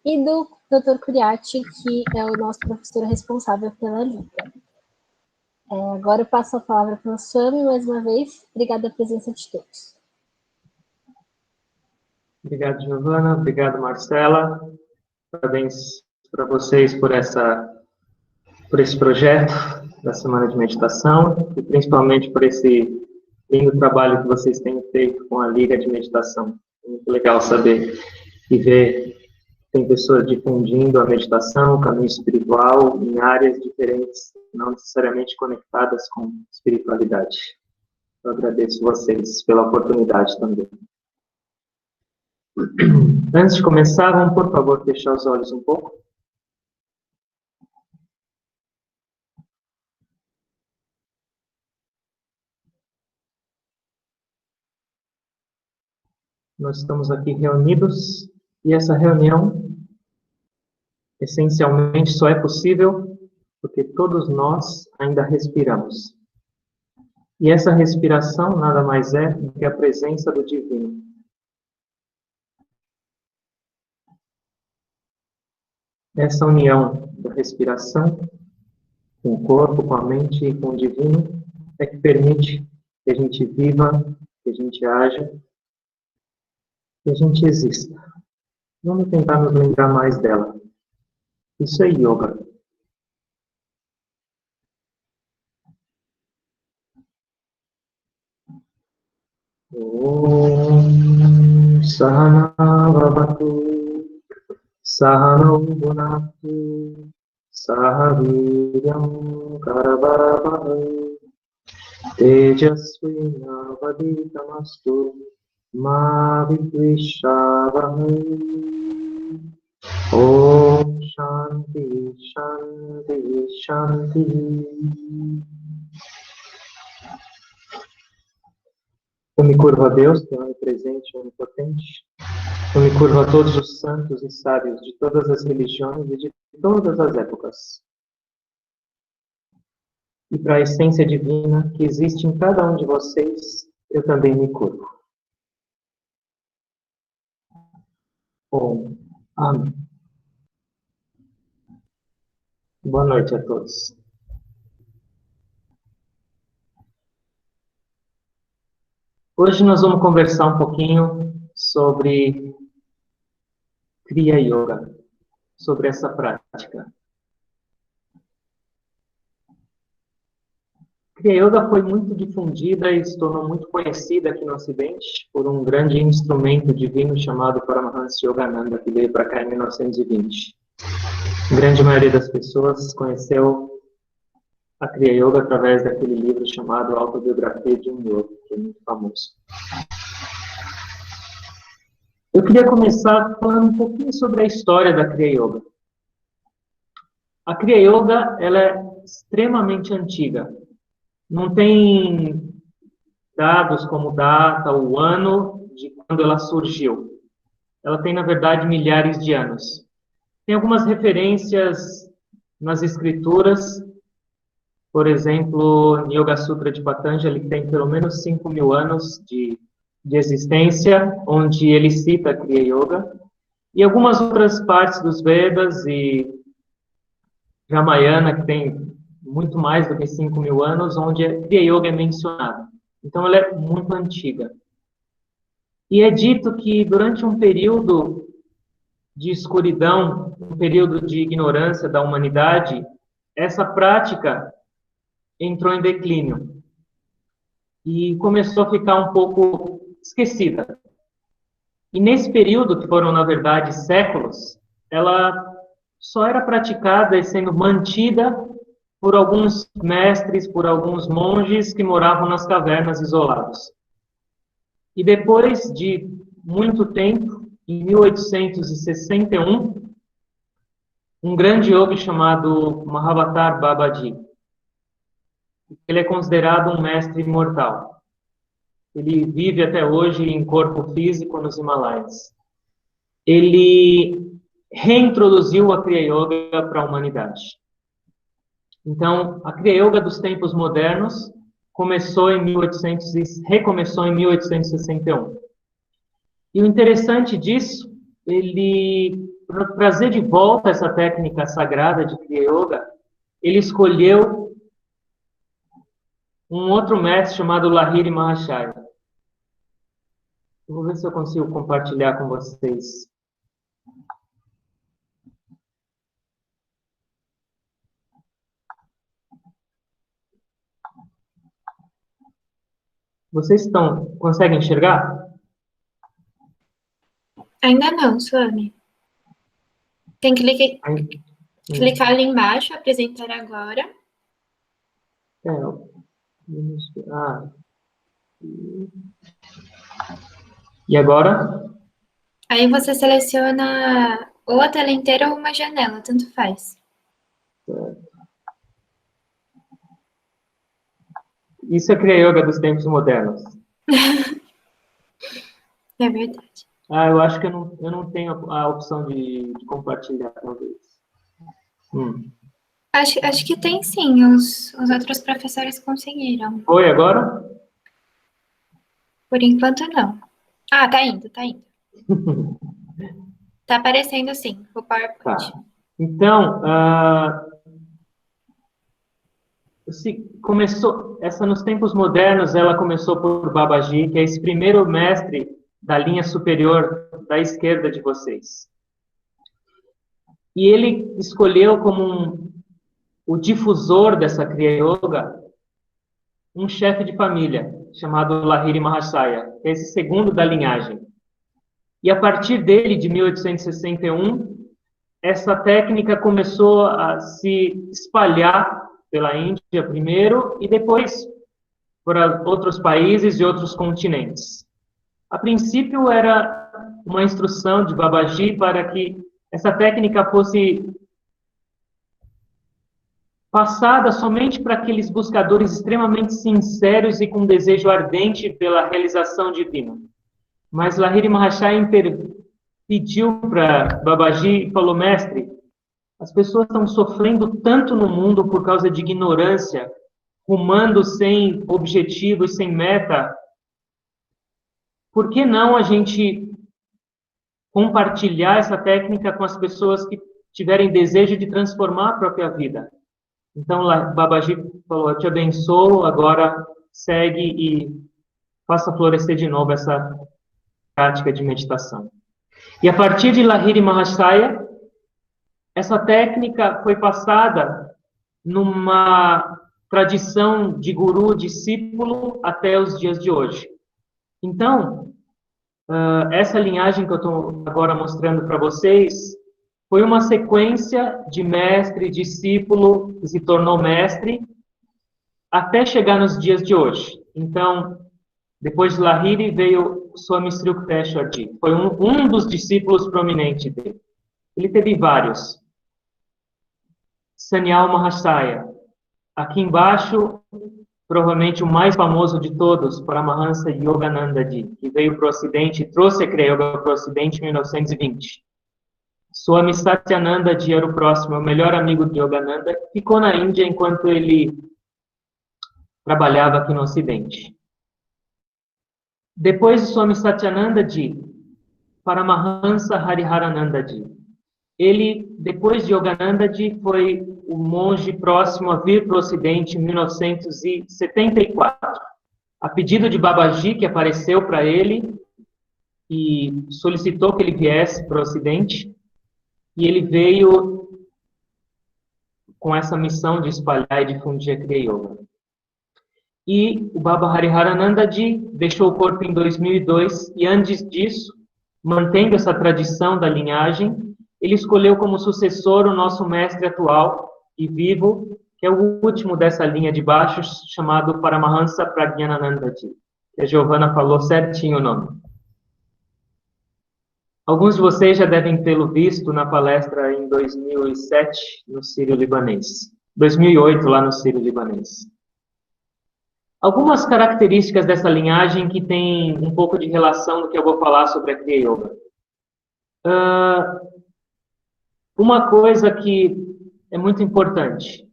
e do Dr. Curiati, que é o nosso professor responsável pela Liga. Agora eu passo a palavra para o Swami mais uma vez. Obrigada pela presença de todos. Obrigado, Giovana. Obrigado, Marcela. Parabéns para vocês por esse projeto da Semana de Meditação e principalmente por esse lindo trabalho que vocês têm feito com a Liga de Meditação. É muito legal saber e ver que tem pessoas difundindo a meditação, o caminho espiritual em áreas diferentes, não necessariamente conectadas com espiritualidade. Eu agradeço vocês pela oportunidade também. Antes de começar, vamos, por favor, fechar os olhos um pouco. Nós estamos aqui reunidos e essa reunião, essencialmente, só é possível porque todos nós ainda respiramos. E essa respiração nada mais é do que a presença do Divino. Essa união da respiração com o corpo, com a mente e com o Divino é que permite que a gente viva, que a gente haja, que a gente exista. Vamos tentar nos lembrar mais dela. Isso é yoga. Om Sahana Vavatu Sahano Bhunaktu Sahaviryam Karavavahu Tejasvi Navaditamastu Ma Vidvishavahai. Om Shanti Shanti Shanti. Eu me curvo a Deus, que é onipresente e onipotente. Eu me curvo a todos os santos e sábios de todas as religiões e de todas as épocas. E para a essência divina que existe em cada um de vocês, eu também me curvo. Amém. Boa noite a todos. Hoje nós vamos conversar um pouquinho sobre Kriya Yoga, sobre essa prática. Kriya Yoga foi muito difundida e se tornou muito conhecida aqui no Ocidente por um grande instrumento divino chamado Paramahansa Yogananda, que veio para cá em 1920. A grande maioria das pessoas conheceu a Kriya Yoga através daquele livro chamado Autobiografia de um Yogi, que é muito famoso. Eu queria começar falando um pouquinho sobre a história da Kriya Yoga. A Kriya Yoga, ela é extremamente antiga. Não tem dados como data ou ano de quando ela surgiu. Ela tem, na verdade, milhares de anos. Tem algumas referências nas escrituras. Por exemplo, no Yoga Sutra de Patanjali, que tem pelo menos 5.000 anos de existência, onde ele cita a Kriya Yoga, e algumas outras partes dos Vedas e Ramayana, que tem muito mais do que 5.000 anos, onde a Kriya Yoga é mencionada. Então, ela é muito antiga. E é dito que durante um período de escuridão, um período de ignorância da humanidade, essa prática entrou em declínio e começou a ficar um pouco esquecida. E nesse período, que foram, na verdade, séculos, ela só era praticada e sendo mantida por alguns mestres, por alguns monges que moravam nas cavernas isolados. E depois de muito tempo, em 1861, um grande yogi chamado Mahavatar Babaji, ele é considerado um mestre imortal. Ele vive até hoje em corpo físico nos Himalaias. Ele reintroduziu a Kriya Yoga para a humanidade. Então, a Kriya Yoga dos tempos modernos recomeçou em 1861. E o interessante disso, ele para trazer de volta essa técnica sagrada de Kriya Yoga, ele escolheu um outro mestre chamado Lahiri Mahashaya. Eu vou ver se eu consigo compartilhar com vocês. Vocês conseguem enxergar? Ainda não, Swami. Tem que clicar ali embaixo, apresentar agora. E agora? Aí você seleciona ou a tela inteira ou uma janela, tanto faz. Isso é Kriya Yoga dos tempos modernos. É verdade. Eu acho que eu não tenho a opção de compartilhar, talvez. Acho que tem sim, os outros professores conseguiram. Foi agora? Por enquanto não. Tá indo. Tá aparecendo sim, o PowerPoint. Tá. Então, nos tempos modernos, ela começou por Babaji, que é esse primeiro mestre da linha superior da esquerda de vocês. E ele escolheu como o difusor dessa Kriya Yoga um chefe de família, chamado Lahiri Mahashaya, que é esse segundo da linhagem. E a partir dele, de 1861, essa técnica começou a se espalhar pela Índia primeiro e depois por outros países e outros continentes. A princípio era uma instrução de Babaji para que essa técnica fosse passada somente para aqueles buscadores extremamente sinceros e com desejo ardente pela realização divina. Mas Lahiri Mahashaya pediu para Babaji e falou: mestre, as pessoas estão sofrendo tanto no mundo por causa de ignorância, rumando sem objetivo e sem meta. Por que não a gente compartilhar essa técnica com as pessoas que tiverem desejo de transformar a própria vida? Então, Babaji falou: eu te abençoo, agora segue e faça florescer de novo essa prática de meditação. E a partir de Lahiri Mahashaya, essa técnica foi passada numa tradição de guru-discípulo até os dias de hoje. Então, essa linhagem que eu estou agora mostrando para vocês foi uma sequência de mestre, discípulo, que se tornou mestre, até chegar nos dias de hoje. Então, depois de Lahiri veio Swami Sri Yukteswarji, foi um dos discípulos prominentes dele. Ele teve vários. Sanyal Mahashaya. Aqui embaixo, provavelmente o mais famoso de todos, Paramahansa Yoganandaji, que veio para o Ocidente e trouxe a Kriya Yoga para o Ocidente em 1920. Swami Satyanandaji era o próximo, o melhor amigo de Yogananda, ficou na Índia enquanto ele trabalhava aqui no Ocidente. Depois de Swami Satyanandaji, Paramahansa Hariharanandaji. Ele, depois de Yoganandaji, foi o monge próximo a vir para o Ocidente em 1974. A pedido de Babaji, que apareceu para ele e solicitou que ele viesse para o Ocidente, e ele veio com essa missão de espalhar e difundir a Kriya Yoga. E o Baba Hariharanandaji deixou o corpo em 2002, e antes disso, mantendo essa tradição da linhagem, ele escolheu como sucessor o nosso mestre atual e vivo, que é o último dessa linha de baixo, chamado Paramahansa Prajnanandaji, que a Giovana falou certinho o nome. Alguns de vocês já devem tê-lo visto na palestra em 2007, no Sírio-Libanês. 2008, lá no Sírio-Libanês. Algumas características dessa linhagem que tem um pouco de relação do que eu vou falar sobre a Kriya Yoga. Uma coisa que é muito importante.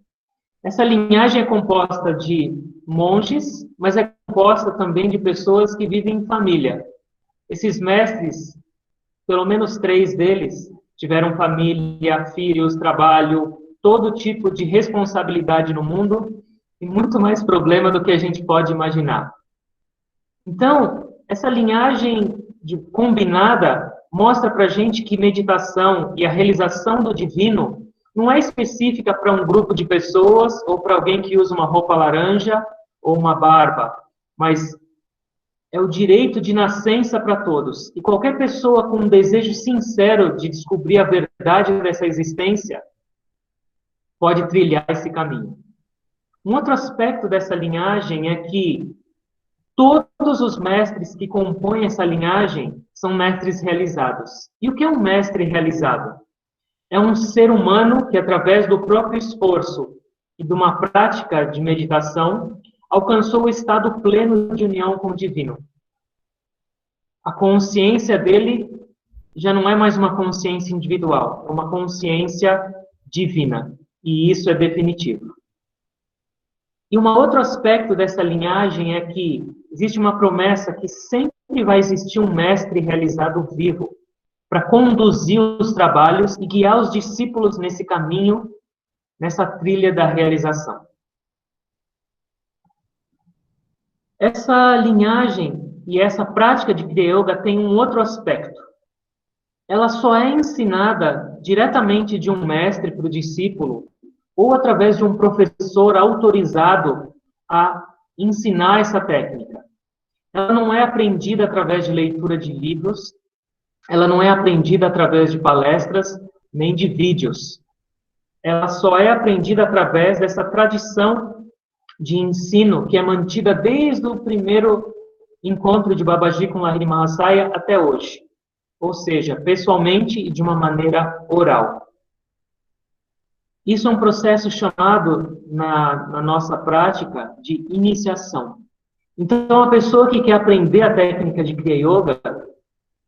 Essa linhagem é composta de monges, mas é composta também de pessoas que vivem em família. Esses mestres, pelo menos 3 deles, tiveram família, filhos, trabalho, todo tipo de responsabilidade no mundo e muito mais problema do que a gente pode imaginar. Então, essa linhagem combinada mostra para a gente que meditação e a realização do divino não é específica para um grupo de pessoas ou para alguém que usa uma roupa laranja ou uma barba, mas é o direito de nascença para todos. E qualquer pessoa com um desejo sincero de descobrir a verdade dessa existência pode trilhar esse caminho. Um outro aspecto dessa linhagem é que todos os mestres que compõem essa linhagem são mestres realizados. E o que é um mestre realizado? É um ser humano que, através do próprio esforço e de uma prática de meditação, alcançou o estado pleno de união com o divino. A consciência dele já não é mais uma consciência individual, é uma consciência divina. E isso é definitivo. E um outro aspecto dessa linhagem é que existe uma promessa que sempre vai existir um mestre realizado vivo para conduzir os trabalhos e guiar os discípulos nesse caminho, nessa trilha da realização. Essa linhagem e essa prática de Kriya Yoga tem um outro aspecto. Ela só é ensinada diretamente de um mestre para o discípulo ou através de um professor autorizado a ensinar essa técnica. Ela não é aprendida através de leitura de livros, ela não é aprendida através de palestras, nem de vídeos. Ela só é aprendida através dessa tradição de ensino que é mantida desde o primeiro encontro de Babaji com Lahiri Mahasaya até hoje. Ou seja, pessoalmente e de uma maneira oral. Isso é um processo chamado, na nossa prática, de iniciação. Então, a pessoa que quer aprender a técnica de Kriya Yoga,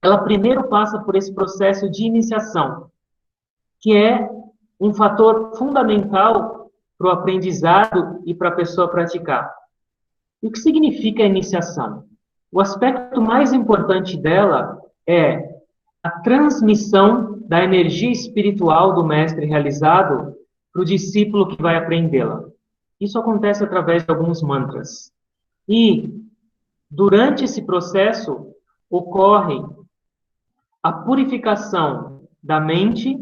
ela primeiro passa por esse processo de iniciação, que é um fator fundamental para o aprendizado e para a pessoa praticar. E o que significa a iniciação? O aspecto mais importante dela é a transmissão da energia espiritual do mestre realizado para o discípulo que vai aprendê-la. Isso acontece através de alguns mantras. E, durante esse processo, ocorre a purificação da mente,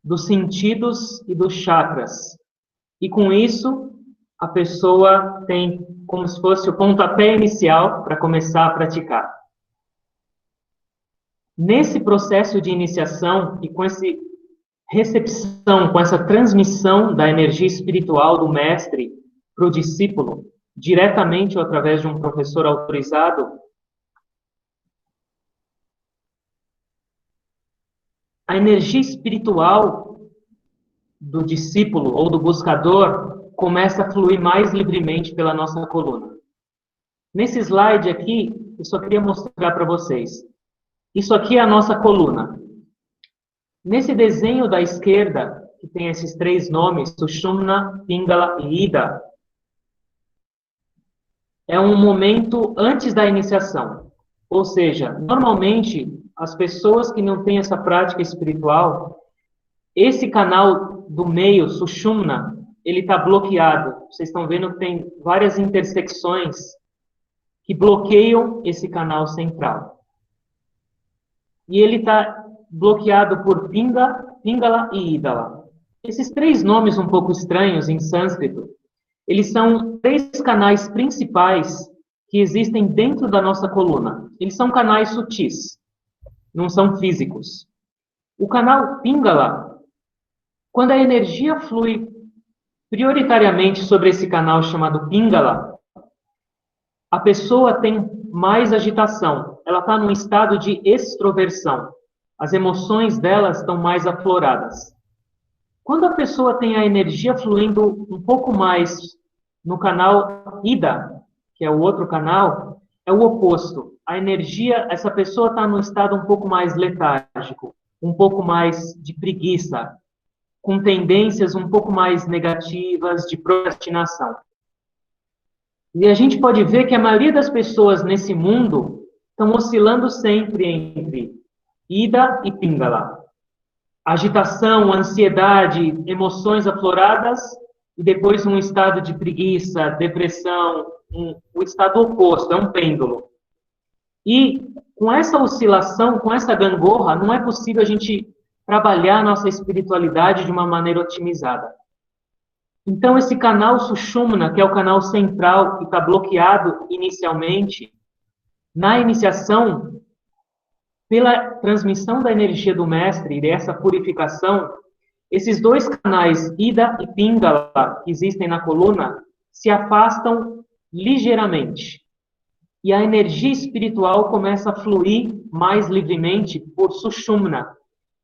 dos sentidos e dos chakras. E, com isso, a pessoa tem como se fosse o pontapé inicial para começar a praticar. Nesse processo de iniciação e com essa recepção, com essa transmissão da energia espiritual do mestre para o discípulo, diretamente ou através de um professor autorizado, a energia espiritual do discípulo ou do buscador começa a fluir mais livremente pela nossa coluna. Nesse slide aqui, eu só queria mostrar para vocês. Isso aqui é a nossa coluna. Nesse desenho da esquerda, que tem esses três nomes, Sushumna, Pingala e Ida, é um momento antes da iniciação. Ou seja, normalmente, as pessoas que não têm essa prática espiritual, esse canal do meio, Sushumna, ele está bloqueado. Vocês estão vendo que tem várias intersecções que bloqueiam esse canal central. E ele está bloqueado por Pingala e Idala. Esses três nomes um pouco estranhos em sânscrito, eles são três canais principais que existem dentro da nossa coluna. Eles são canais sutis, não são físicos. O canal Pingala, quando a energia flui prioritariamente sobre esse canal chamado Pingala, a pessoa tem mais agitação. Ela está num estado de extroversão. As emoções delas estão mais afloradas. Quando a pessoa tem a energia fluindo um pouco mais no canal Ida, que é o outro canal, é o oposto. A energia, essa pessoa está num estado um pouco mais letárgico, um pouco mais de preguiça, com tendências um pouco mais negativas de procrastinação. E a gente pode ver que a maioria das pessoas nesse mundo estão oscilando sempre entre Ida e Pingala. agitação, ansiedade, emoções afloradas, e depois um estado de preguiça, depressão, o estado oposto, é um pêndulo. E com essa oscilação, com essa gangorra, não é possível a gente trabalhar a nossa espiritualidade de uma maneira otimizada. Então, esse canal Sushumna, que é o canal central, que está bloqueado inicialmente, na iniciação, pela transmissão da energia do mestre e dessa purificação, esses dois canais, Ida e Pingala, que existem na coluna, se afastam ligeiramente. E a energia espiritual começa a fluir mais livremente por Sushumna,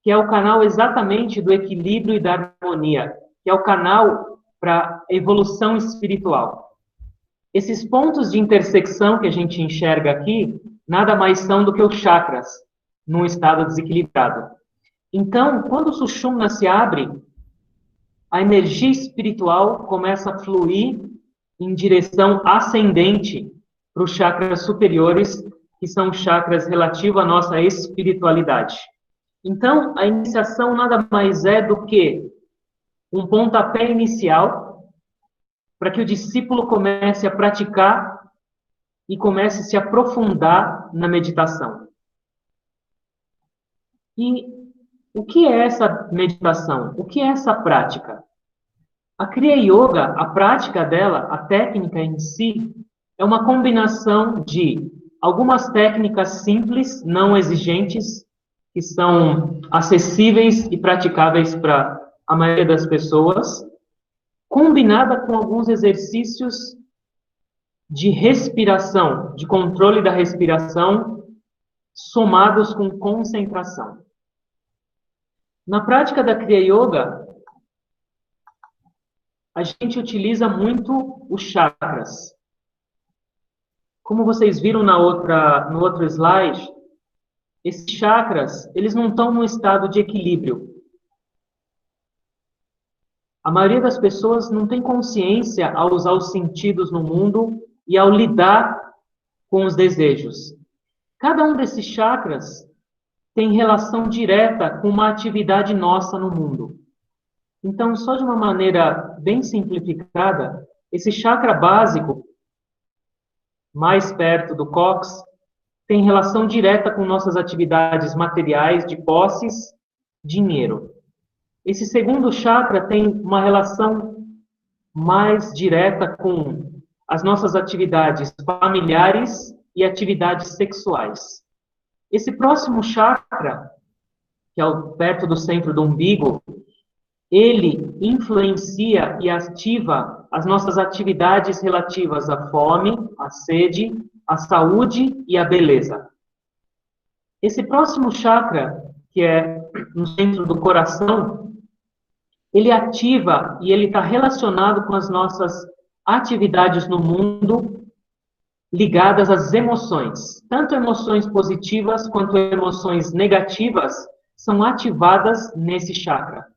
que é o canal exatamente do equilíbrio e da harmonia, que é o canal para evolução espiritual. Esses pontos de intersecção que a gente enxerga aqui, nada mais são do que os chakras, num estado desequilibrado. Então, quando o Sushumna se abre, a energia espiritual começa a fluir em direção ascendente para os chakras superiores, que são chakras relativos à nossa espiritualidade. Então, a iniciação nada mais é do que um pontapé inicial para que o discípulo comece a praticar e comece a se aprofundar na meditação. E o que é essa meditação? O que é essa prática? A Kriya Yoga, a prática dela, a técnica em si, é uma combinação de algumas técnicas simples, não exigentes, que são acessíveis e praticáveis para a maioria das pessoas, combinada com alguns exercícios de respiração, de controle da respiração, somados com concentração. Na prática da Kriya Yoga, a gente utiliza muito os chakras. Como vocês viram no outro slide, esses chakras, eles não estão num estado de equilíbrio. A maioria das pessoas não tem consciência ao usar os sentidos no mundo e ao lidar com os desejos. Cada um desses chakras tem relação direta com uma atividade nossa no mundo. Então, só de uma maneira bem simplificada, esse chakra básico, mais perto do cóccix, tem relação direta com nossas atividades materiais de posses, dinheiro. Esse segundo chakra tem uma relação mais direta com as nossas atividades familiares e atividades sexuais. Esse próximo chakra, que é perto do centro do umbigo, ele influencia e ativa as nossas atividades relativas à fome, à sede, à saúde e à beleza. Esse próximo chakra, que é no centro do coração, ele ativa e ele está relacionado com as nossas atividades no mundo ligadas às emoções. Tanto emoções positivas quanto emoções negativas são ativadas nesse chakra.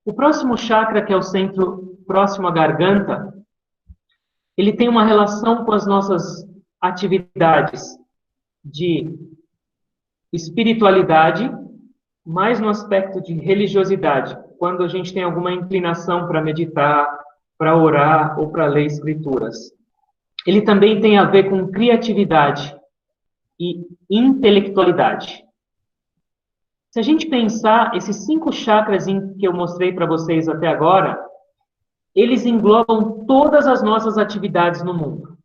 O próximo chakra, que é o centro próximo à garganta, ele tem uma relação com as nossas atividades de espiritualidade, mais no aspecto de religiosidade, quando a gente tem alguma inclinação para meditar, para orar ou para ler escrituras. Ele também tem a ver com criatividade e intelectualidade. Se a gente pensar, esses 5 chakras que eu mostrei para vocês até agora, eles englobam todas as nossas atividades no mundo.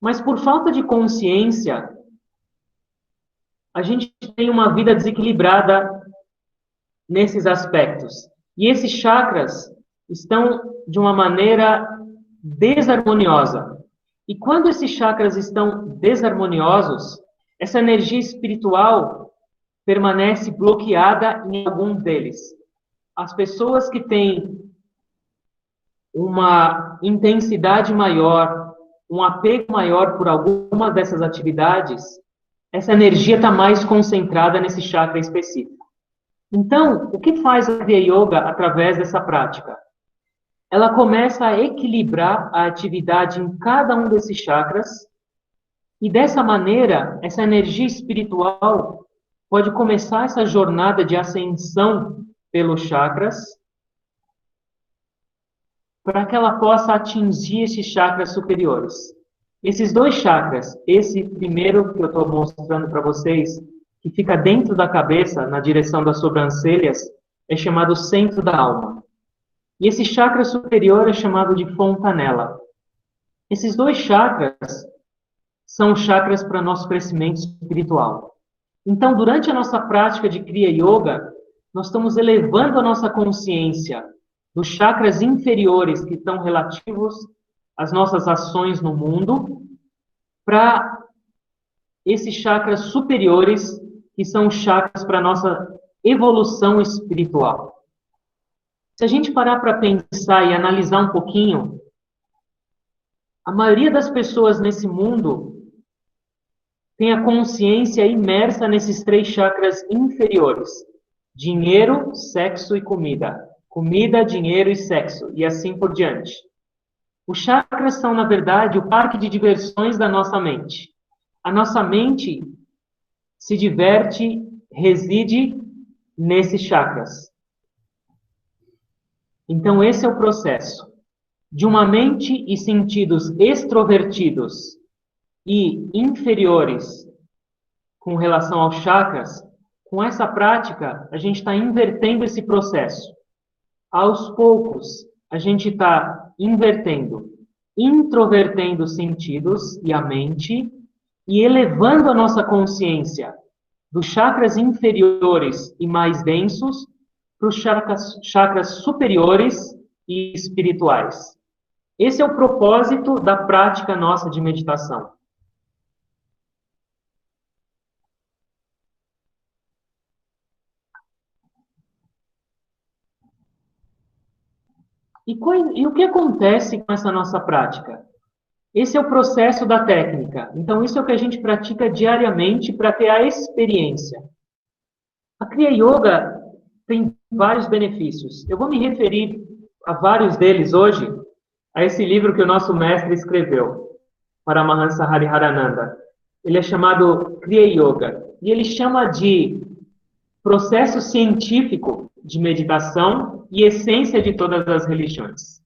Mas por falta de consciência, a gente tem uma vida desequilibrada nesses aspectos. E esses chakras estão de uma maneira desarmoniosa. E quando esses chakras estão desarmoniosos, essa energia espiritual permanece bloqueada em algum deles. As pessoas que têm uma intensidade maior, um apego maior por alguma dessas atividades, essa energia está mais concentrada nesse chakra específico. Então, o que faz a Kriya Yoga através dessa prática? Ela começa a equilibrar a atividade em cada um desses chakras, e dessa maneira, essa energia espiritual pode começar essa jornada de ascensão pelos chakras, para que ela possa atingir esses chakras superiores. Esses 2 chakras, esse primeiro que eu estou mostrando para vocês, que fica dentro da cabeça, na direção das sobrancelhas, é chamado centro da alma. E esse chakra superior é chamado de fontanela. Esses 2 chakras são chakras para nosso crescimento espiritual. Então, durante a nossa prática de Kriya Yoga, nós estamos elevando a nossa consciência dos chakras inferiores, que estão relativos às nossas ações no mundo, para esses chakras superiores, que são chakras para a nossa evolução espiritual. Se a gente parar para pensar e analisar um pouquinho, a maioria das pessoas nesse mundo tem a consciência imersa nesses 3 chakras inferiores: dinheiro, sexo e comida. Comida, dinheiro e sexo, e assim por diante. Os chakras são, na verdade, o parque de diversões da nossa mente. A nossa mente se diverte, reside nesses chakras. Então, esse é o processo. De uma mente e sentidos extrovertidos e inferiores com relação aos chakras, com essa prática, a gente está invertendo esse processo. Aos poucos, a gente está invertendo, introvertendo os sentidos e a mente e elevando a nossa consciência dos chakras inferiores e mais densos para os chakras superiores e espirituais. Esse é o propósito da prática nossa de meditação. E o que acontece com essa nossa prática? Esse é o processo da técnica. Então, isso é o que a gente pratica diariamente para ter a experiência. A Kriya Yoga tem vários benefícios. Eu vou me referir a vários deles hoje, a esse livro que o nosso mestre escreveu, Paramahansa Hariharananda. Ele é chamado Kriya Yoga. E ele chama de processo científico de meditação e essência de todas as religiões.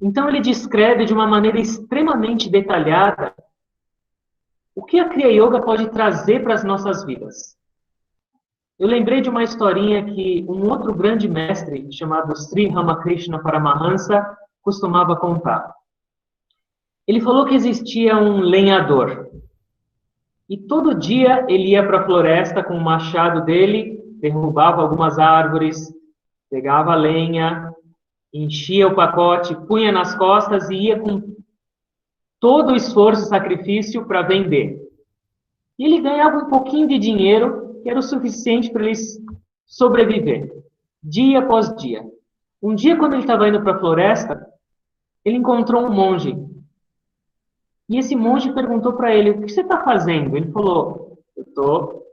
Então, ele descreve de uma maneira extremamente detalhada o que a Kriya Yoga pode trazer para as nossas vidas. Eu lembrei de uma historinha que um outro grande mestre, chamado Sri Ramakrishna Paramahansa, costumava contar. Ele falou que existia um lenhador. E todo dia ele ia para a floresta com o machado dele, derrubava algumas árvores, pegava lenha, enchia o pacote, punha nas costas e ia com todo o esforço e sacrifício para vender. E ele ganhava um pouquinho de dinheiro, que era o suficiente para ele sobreviver, dia após dia. Um dia, quando ele estava indo para a floresta, ele encontrou um monge. E esse monge perguntou para ele: o que você está fazendo? Ele falou: eu estou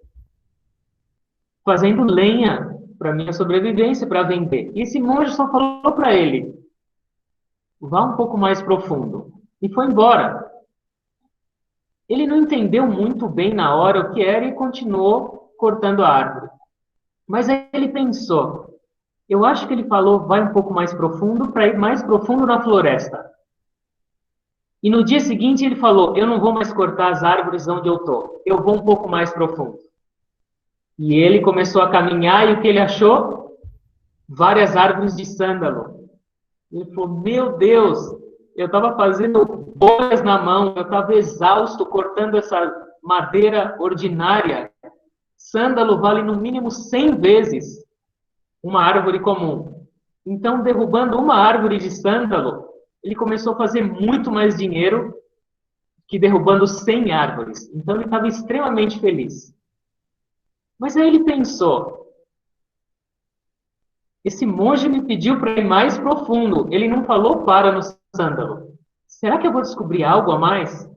fazendo lenha para minha sobrevivência, para vender. E esse monge só falou para ele: vá um pouco mais profundo. E foi embora. Ele não entendeu muito bem na hora o que era e continuou cortando a árvore. Mas aí ele pensou: eu acho que ele falou vai um pouco mais profundo para ir mais profundo na floresta. E no dia seguinte ele falou: eu não vou mais cortar as árvores onde eu estou, eu vou um pouco mais profundo. E ele começou a caminhar e o que ele achou? Várias árvores de sândalo. Ele falou: meu Deus, eu estava fazendo bolhas na mão, eu estava exausto cortando essa madeira ordinária. Sândalo vale no mínimo 100 vezes uma árvore comum. Então, derrubando uma árvore de sândalo, ele começou a fazer muito mais dinheiro que derrubando 100 árvores. Então, ele estava extremamente feliz. Mas aí ele pensou: esse monge me pediu para ir mais profundo. Ele não falou para no sândalo. Será que eu vou descobrir algo a mais?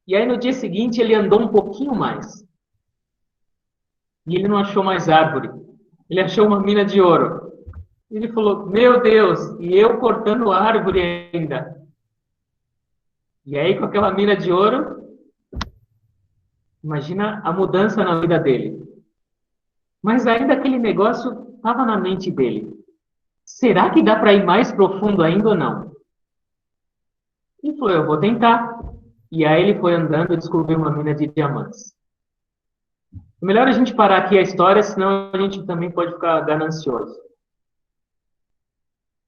E aí, no dia seguinte, ele andou um pouquinho mais. E ele não achou mais árvore. Ele achou uma mina de ouro. Ele falou: meu Deus, e eu cortando árvore ainda. E aí, com aquela mina de ouro, Imagina a mudança na vida dele. Mas ainda aquele negócio estava na mente dele. Será que dá para ir mais profundo ainda ou não? E falou, eu vou tentar. E aí ele foi andando e descobriu uma mina de diamantes. É melhor a gente parar aqui a história, senão a gente também pode ficar ganancioso.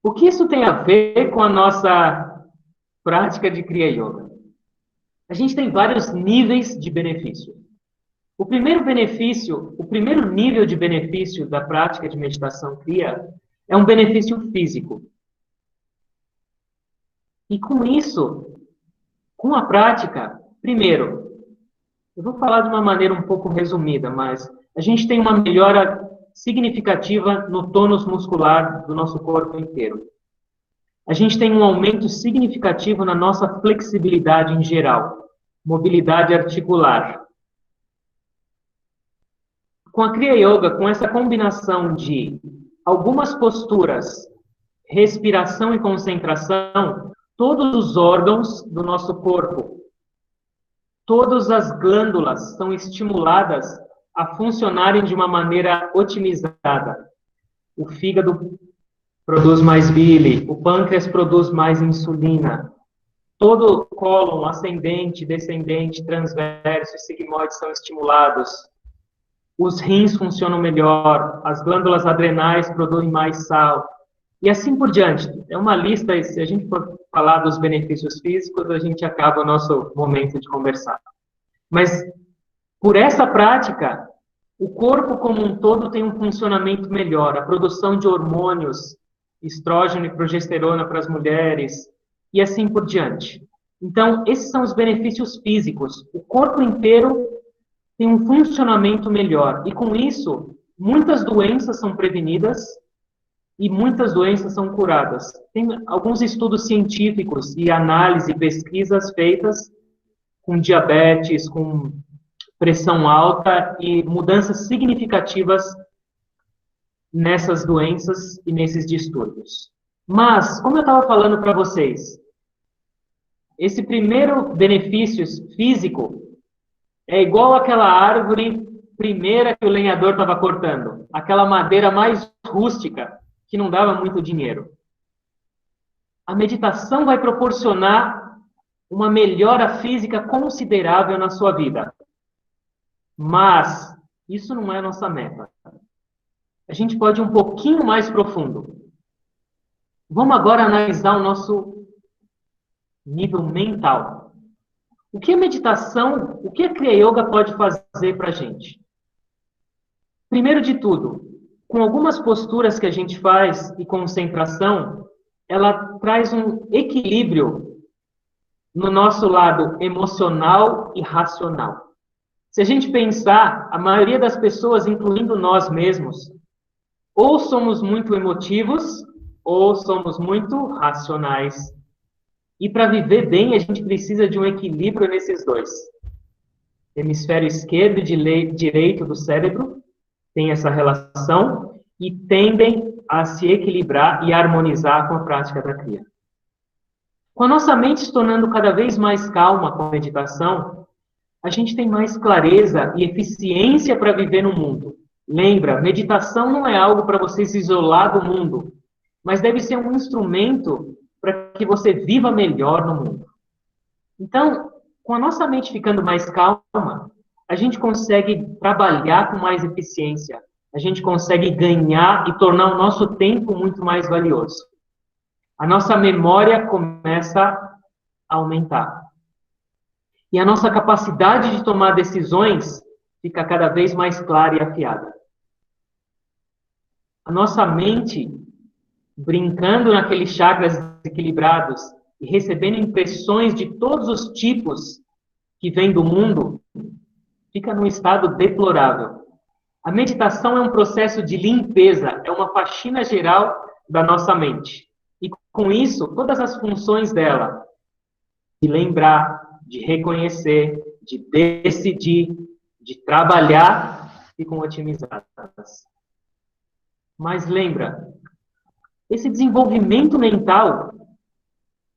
O que isso tem a ver com a nossa prática de Kriya Yoga? A gente tem vários níveis de benefício. O primeiro benefício, o primeiro nível de benefício da prática de meditação Kriya é um benefício físico. E com isso, com a prática, primeiro, eu vou falar de uma maneira um pouco resumida, mas a gente tem uma melhora significativa no tônus muscular do nosso corpo inteiro. A gente tem um aumento significativo na nossa flexibilidade em geral, mobilidade articular. Com a Kriya Yoga, com essa combinação de algumas posturas, respiração e concentração, todos os órgãos do nosso corpo, todas as glândulas são estimuladas a funcionarem de uma maneira otimizada. O fígado produz mais bile, o pâncreas produz mais insulina. Todo o cólon ascendente, descendente, transverso e sigmoide são estimulados. Os rins funcionam melhor, as glândulas adrenais produzem mais sal. E assim por diante. É uma lista, se a gente for falar dos benefícios físicos, a gente acaba o nosso momento de conversar. Mas, por essa prática, o corpo como um todo tem um funcionamento melhor. A produção de hormônios, estrógeno e progesterona para as mulheres, e assim por diante. Então, esses são os benefícios físicos. O corpo inteiro tem um funcionamento melhor. E com isso, muitas doenças são prevenidas e muitas doenças são curadas. Tem alguns estudos científicos e análise, pesquisas feitas com diabetes, com pressão alta e mudanças significativas nessas doenças e nesses distúrbios. Mas, como eu estava falando para vocês, esse primeiro benefício físico é igual àquela árvore primeira que o lenhador estava cortando, aquela madeira mais rústica, que não dava muito dinheiro. A meditação vai proporcionar uma melhora física considerável na sua vida. Mas isso não é a nossa meta. A gente pode ir um pouquinho mais profundo. Vamos agora analisar o nosso nível mental. O que a meditação, o que a Kriya Yoga pode fazer para a gente? Primeiro de tudo, com algumas posturas que a gente faz e concentração, ela traz um equilíbrio no nosso lado emocional e racional. Se a gente pensar, a maioria das pessoas, incluindo nós mesmos, ou somos muito emotivos, ou somos muito racionais. E para viver bem, a gente precisa de um equilíbrio nesses dois. Hemisfério esquerdo e direito do cérebro tem essa relação e tendem a se equilibrar e harmonizar com a prática da Kriya. Com a nossa mente se tornando cada vez mais calma com a meditação, a gente tem mais clareza e eficiência para viver no mundo. Lembra, meditação não é algo para você se isolar do mundo, mas deve ser um instrumento para que você viva melhor no mundo. Então, com a nossa mente ficando mais calma, a gente consegue trabalhar com mais eficiência, a gente consegue ganhar e tornar o nosso tempo muito mais valioso. A nossa memória começa a aumentar. E a nossa capacidade de tomar decisões fica cada vez mais clara e afiada. A nossa mente, brincando naqueles chakras desequilibrados e recebendo impressões de todos os tipos que vêm do mundo, fica num estado deplorável. A meditação é um processo de limpeza, é uma faxina geral da nossa mente. E com isso, todas as funções dela, de lembrar, de reconhecer, de decidir, de trabalhar, ficam otimizadas. Mas lembra, esse desenvolvimento mental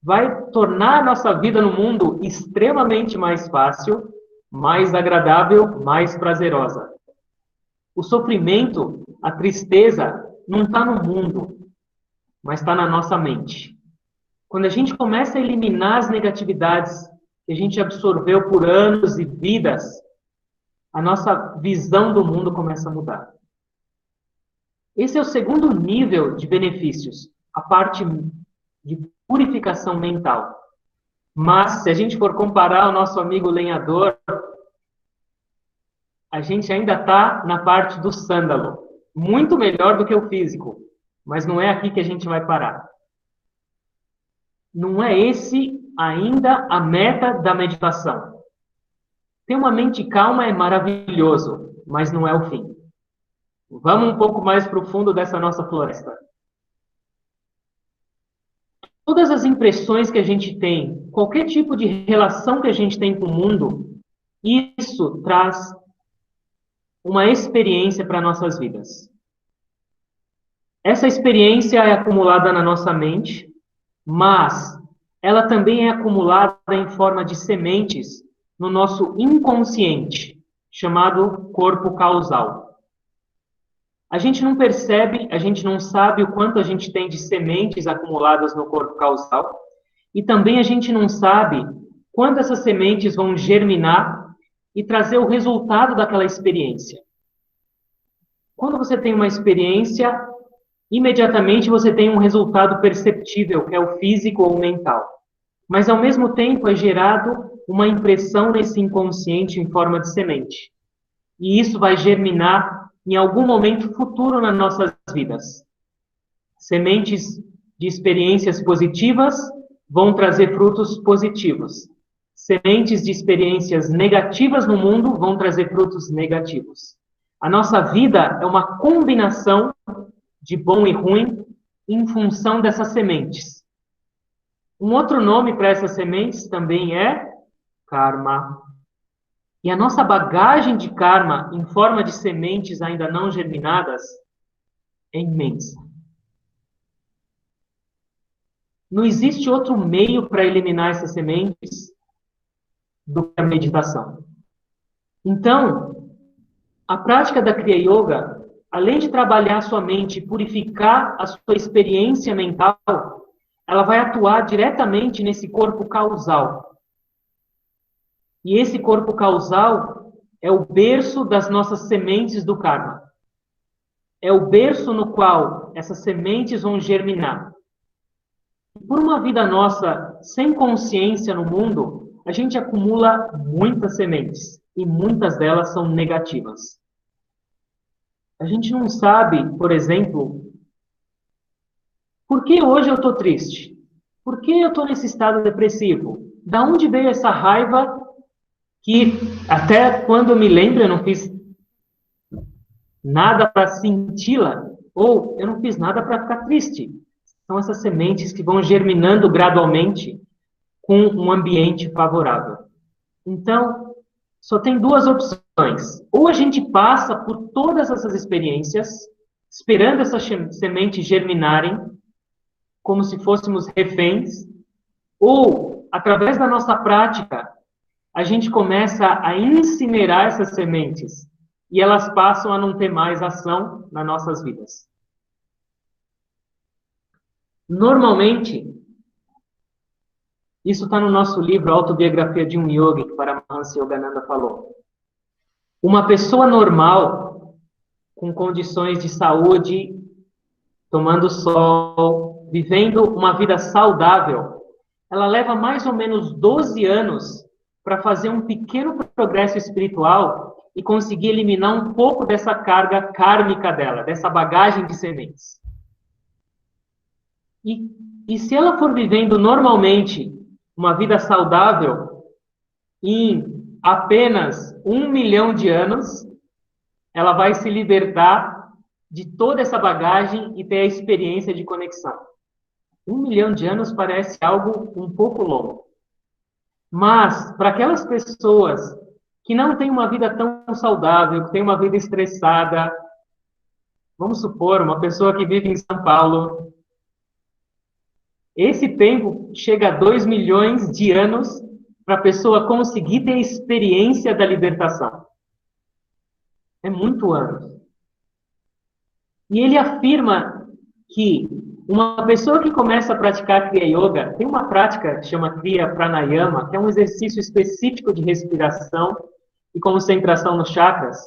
vai tornar a nossa vida no mundo extremamente mais fácil, mais agradável, mais prazerosa. O sofrimento, a tristeza, não está no mundo, mas está na nossa mente. Quando a gente começa a eliminar as negatividades que a gente absorveu por anos e vidas, a nossa visão do mundo começa a mudar. Esse é o segundo nível de benefícios, a parte de purificação mental. Mas, se a gente for comparar o nosso amigo lenhador, a gente ainda está na parte do sândalo. Muito melhor do que o físico. Mas não é aqui que a gente vai parar. Não é esse ainda a meta da meditação. Ter uma mente calma é maravilhoso, mas não é o fim. Vamos um pouco mais para o fundo dessa nossa floresta. Todas as impressões que a gente tem, qualquer tipo de relação que a gente tem com o mundo, isso traz uma experiência para nossas vidas. Essa experiência é acumulada na nossa mente, mas ela também é acumulada em forma de sementes no nosso inconsciente, chamado corpo causal. A gente não percebe, a gente não sabe o quanto a gente tem de sementes acumuladas no corpo causal, e também a gente não sabe quando essas sementes vão germinar e trazer o resultado daquela experiência. Quando você tem uma experiência, imediatamente você tem um resultado perceptível, que é o físico ou o mental. Mas, ao mesmo tempo, é gerado uma impressão nesse inconsciente em forma de semente. E isso vai germinar em algum momento futuro nas nossas vidas. Sementes de experiências positivas vão trazer frutos positivos. Sementes de experiências negativas no mundo vão trazer frutos negativos. A nossa vida é uma combinação de bom e ruim em função dessas sementes. Um outro nome para essas sementes também é karma. E a nossa bagagem de karma em forma de sementes ainda não germinadas é imensa. Não existe outro meio para eliminar essas sementes do que a meditação. Então, a prática da Kriya Yoga, além de trabalhar a sua mente e purificar a sua experiência mental, ela vai atuar diretamente nesse corpo causal. E esse corpo causal é o berço das nossas sementes do karma. É o berço no qual essas sementes vão germinar. Por uma vida nossa sem consciência no mundo, a gente acumula muitas sementes. E muitas delas são negativas. A gente não sabe, por exemplo, por que hoje eu estou triste? Por que eu estou nesse estado depressivo? Da onde veio essa raiva que até quando eu me lembro eu não fiz nada para senti-la? Ou eu não fiz nada para ficar triste? São essas sementes que vão germinando gradualmente com um ambiente favorável. Então, só tem duas opções. Ou a gente passa por todas essas experiências, esperando essas sementes germinarem, como se fôssemos reféns, ou, através da nossa prática, a gente começa a incinerar essas sementes e elas passam a não ter mais ação nas nossas vidas. Normalmente, isso está no nosso livro Autobiografia de um Yogi, que Paramahansa Yogananda falou. Uma pessoa normal, com condições de saúde, tomando sol, vivendo uma vida saudável, ela leva mais ou menos 12 anos para fazer um pequeno progresso espiritual e conseguir eliminar um pouco dessa carga kármica dela, dessa bagagem de sementes. E se ela for vivendo normalmente uma vida saudável, em apenas 1 milhão de anos, ela vai se libertar de toda essa bagagem e ter a experiência de conexão. 1 milhão de anos parece algo um pouco longo. Mas, para aquelas pessoas que não têm uma vida tão saudável, que têm uma vida estressada, vamos supor, uma pessoa que vive em São Paulo, esse tempo chega a 2 milhões de anos para a pessoa conseguir ter a experiência da libertação. É muito anos. E ele afirma que uma pessoa que começa a praticar Kriya Yoga, tem uma prática que chama Kriya Pranayama, que é um exercício específico de respiração e concentração nos chakras.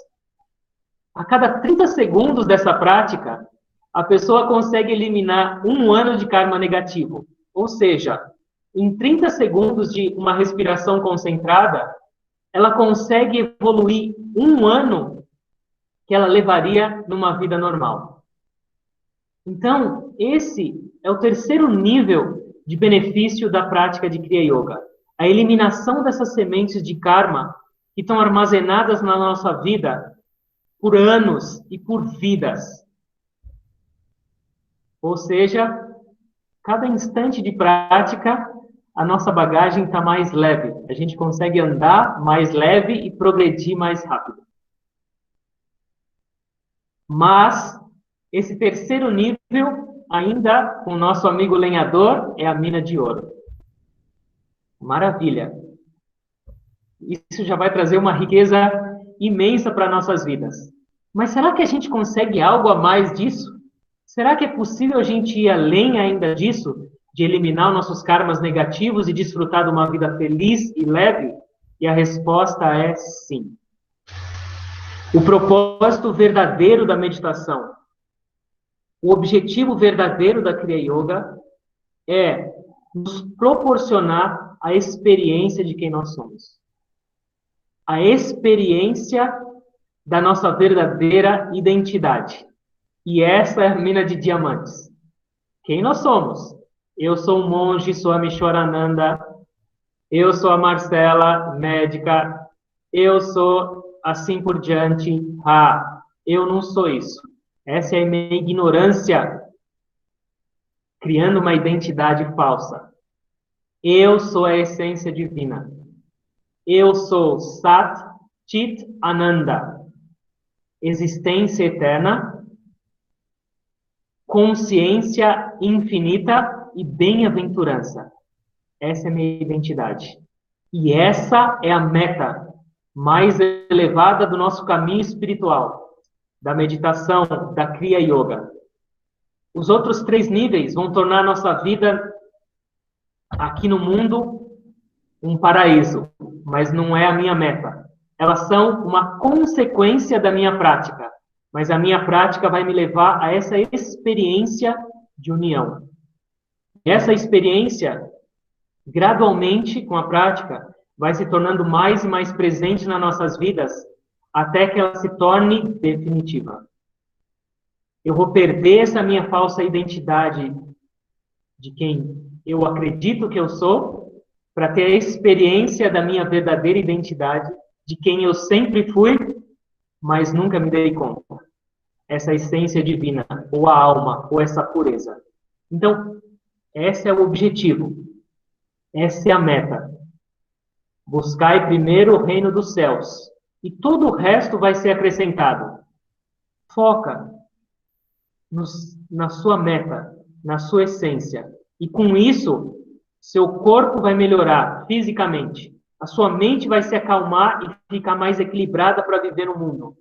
A cada 30 segundos dessa prática, a pessoa consegue eliminar 1 ano de karma negativo. Ou seja, em 30 segundos de uma respiração concentrada, ela consegue evoluir 1 ano que ela levaria numa vida normal. Então, esse é o terceiro nível de benefício da prática de Kriya Yoga. A eliminação dessas sementes de karma que estão armazenadas na nossa vida por anos e por vidas. Ou seja, cada instante de prática, a nossa bagagem está mais leve. A gente consegue andar mais leve e progredir mais rápido. Mas esse terceiro nível, ainda com o nosso amigo lenhador, é a mina de ouro. Maravilha! Isso já vai trazer uma riqueza imensa para nossas vidas. Mas será que a gente consegue algo a mais disso? Será que é possível a gente ir além ainda disso? De eliminar nossos karmas negativos e desfrutar de uma vida feliz e leve? E a resposta é sim. O propósito verdadeiro da meditação, o objetivo verdadeiro da Kriya Yoga é nos proporcionar a experiência de quem nós somos. A experiência da nossa verdadeira identidade. E essa é a mina de diamantes. Quem nós somos? Eu sou um monge, sou a Mishwarananda. Eu sou a Marcela, médica. Eu sou assim por diante. Eu não sou isso. Essa é a minha ignorância, criando uma identidade falsa. Eu sou a essência divina. Eu sou Sat Chit Ananda. Existência eterna, consciência infinita e bem-aventurança. Essa é a minha identidade. E essa é a meta mais elevada do nosso caminho espiritual, da meditação, da Kriya Yoga. Os outros 3 níveis vão tornar a nossa vida aqui no mundo um paraíso, mas não é a minha meta. Elas são uma consequência da minha prática, mas a minha prática vai me levar a essa experiência de união. E essa experiência, gradualmente, com a prática, vai se tornando mais e mais presente nas nossas vidas, até que ela se torne definitiva. Eu vou perder essa minha falsa identidade de quem eu acredito que eu sou, para ter a experiência da minha verdadeira identidade, de quem eu sempre fui, mas nunca me dei conta. Essa essência divina, ou a alma, ou essa pureza. Então, esse é o objetivo. Essa é a meta. Buscai primeiro o reino dos céus, e todo o resto vai ser acrescentado. Foca na sua meta, na sua essência. E com isso, seu corpo vai melhorar fisicamente. A sua mente vai se acalmar e ficar mais equilibrada para viver no mundo.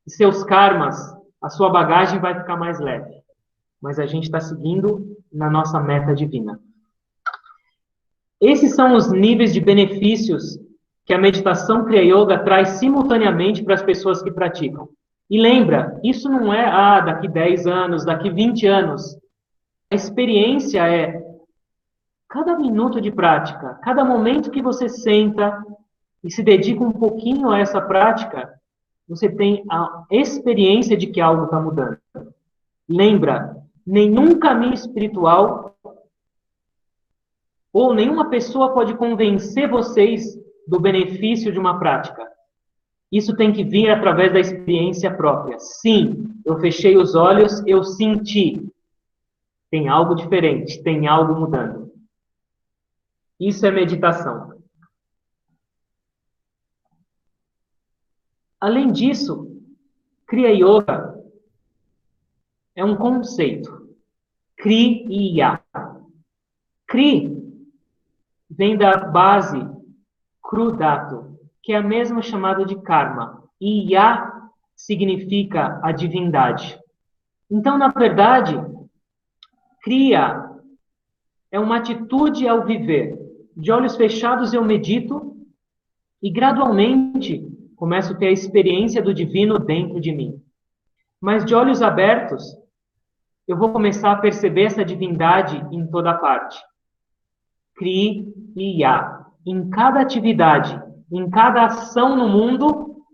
E seus karmas, a sua bagagem vai ficar mais leve. Mas a gente está seguindo na nossa meta divina. Esses são os níveis de benefícios que a meditação Kriya Yoga traz simultaneamente para as pessoas que praticam. E lembra, isso não é daqui 10 anos, daqui 20 anos. A experiência é cada minuto de prática, cada momento que você senta e se dedica um pouquinho a essa prática, você tem a experiência de que algo está mudando. Lembra, nenhum caminho espiritual ou nenhuma pessoa pode convencer vocês do benefício de uma prática. Isso tem que vir através da experiência própria. Sim, eu fechei os olhos, eu senti. Tem algo diferente, tem algo mudando. Isso é meditação. Além disso, Kriya Yoga é um conceito. Kriya. Kri vem da base Krudato, que é a mesma chamada de karma. E Ya significa a divindade. Então, na verdade, Kriya é uma atitude ao viver. De olhos fechados eu medito e gradualmente começo a ter a experiência do divino dentro de mim. Mas de olhos abertos, eu vou começar a perceber essa divindade em toda parte. Kriya. Em cada atividade, em cada ação no mundo,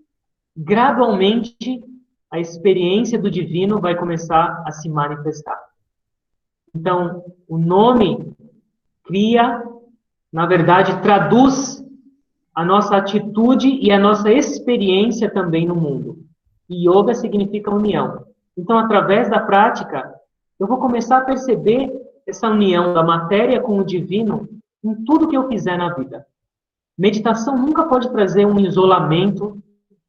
gradualmente a experiência do divino vai começar a se manifestar. Então, o nome Kriya, na verdade, traduz a nossa atitude e a nossa experiência também no mundo. E yoga significa união. Então, através da prática, eu vou começar a perceber essa união da matéria com o divino em tudo que eu fizer na vida. Meditação nunca pode trazer um isolamento,